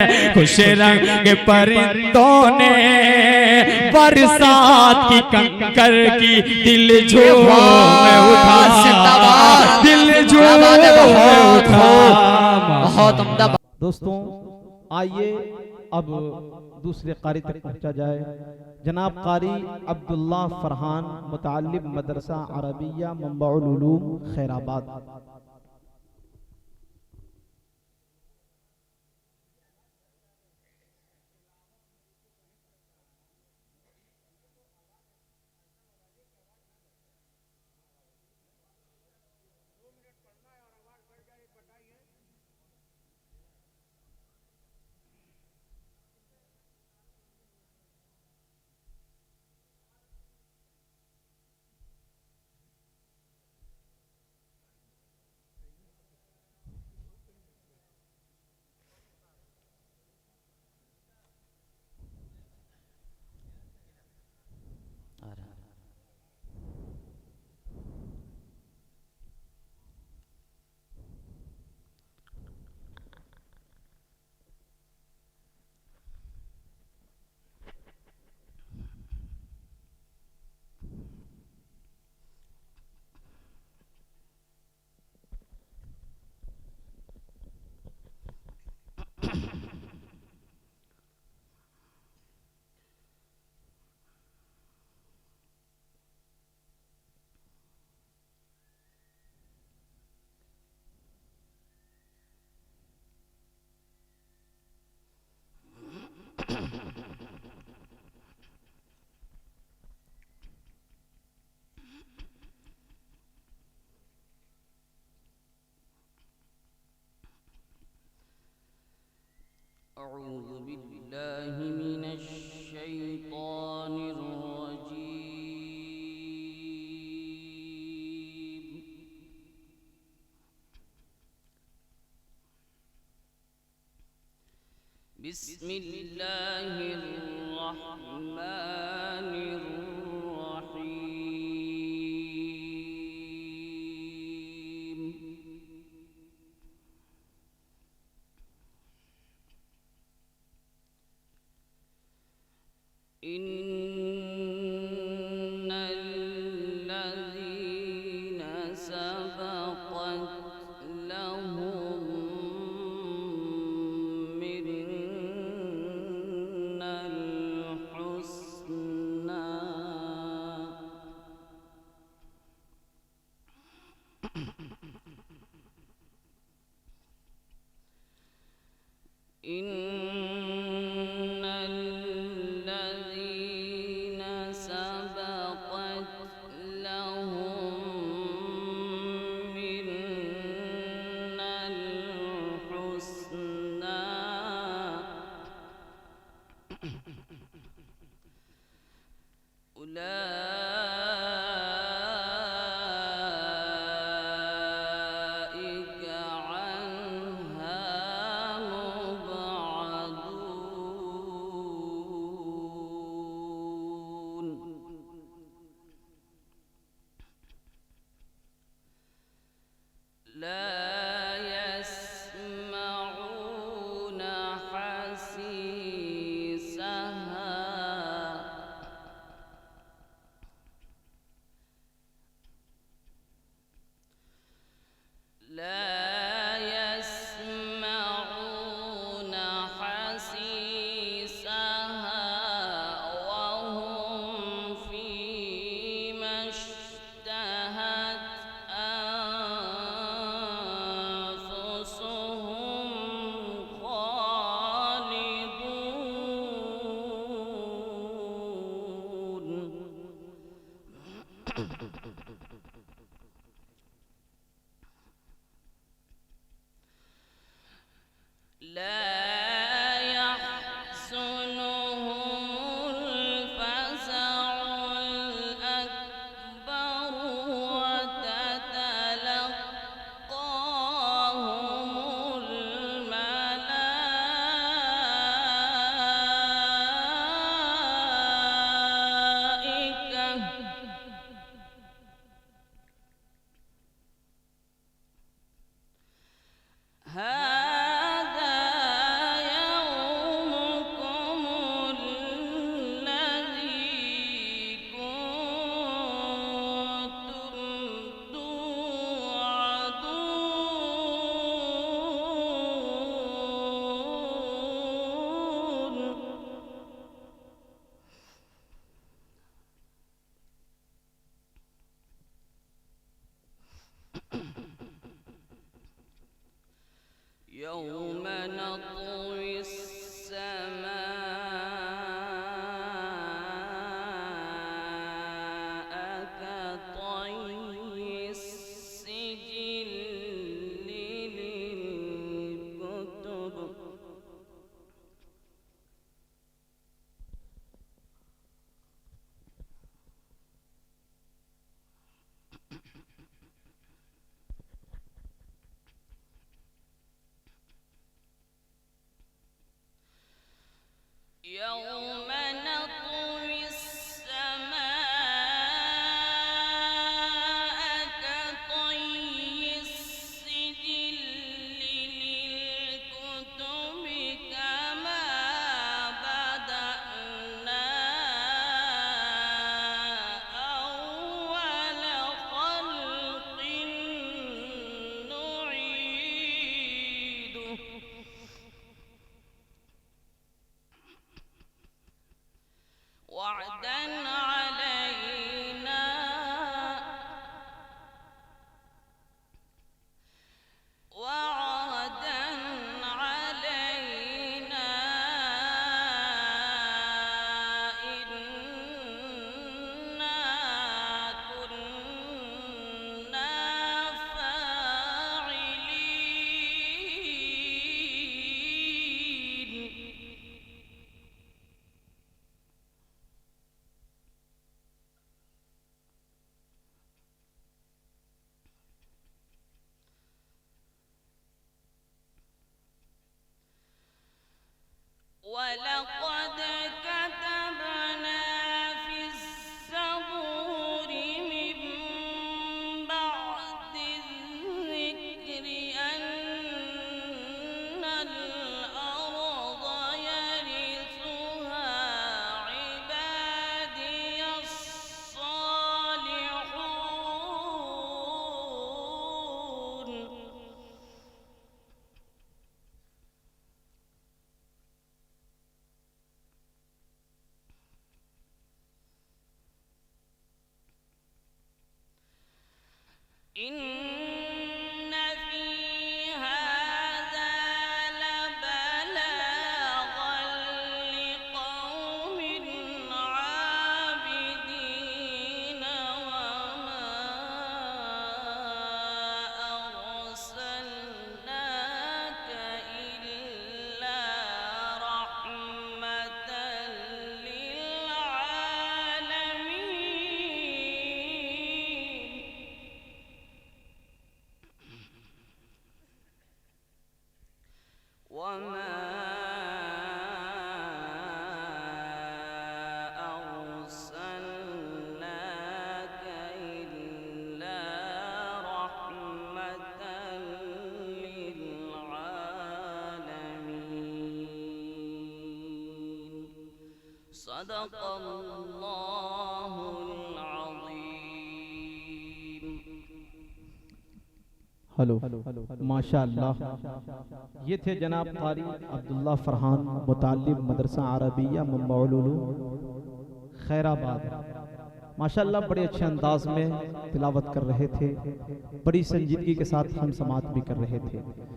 खुश रंग परिंदों ने बरसात की कंकर की दिल झूम उठा, दिल झूम उठा। बहुत उम्दा। दोस्तों आइए अब दूसरे कारी तक पहुंचा जाए। जनाब कारी अब्दुल्ला फरहान, मुतालिम मदरसा अरबिया मंबाउल उलूम खैराबाद। अऊज़ु बिल्लाहि मिनश शैतानिर रजीम। बिस्मिल्लाहिर रहमानिर रहीम। इन्नल्लज़ीना सबक़त लहुम मिन्नल हुस्ना इन्नल्लज़ीना وعدا علينا وعدا علينا إنا كنا فاعلين. ولقد كتبنا في الزبور من بعد الذكر أن الأرض يرثها عبادي الصالحون. إن في هذا لبلاغا لقوم عابدين وما أرسلناك إلا رحمة للعالمين. وما أرسلناك إلا رحمة للعالمين. صدق الله العظيم. हेलो माशाअल्लाह। ये थे जनाब कारी अब्दुल्ला फरहान, मुताल्लिम मदरसा अरबिया मंबाउल उलूम खैराबाद। माशाअल्लाह बड़े अच्छे अंदाज में तिलावत कर रहे थे, बड़ी संजीदगी के साथ हम समात भी कर रहे थे।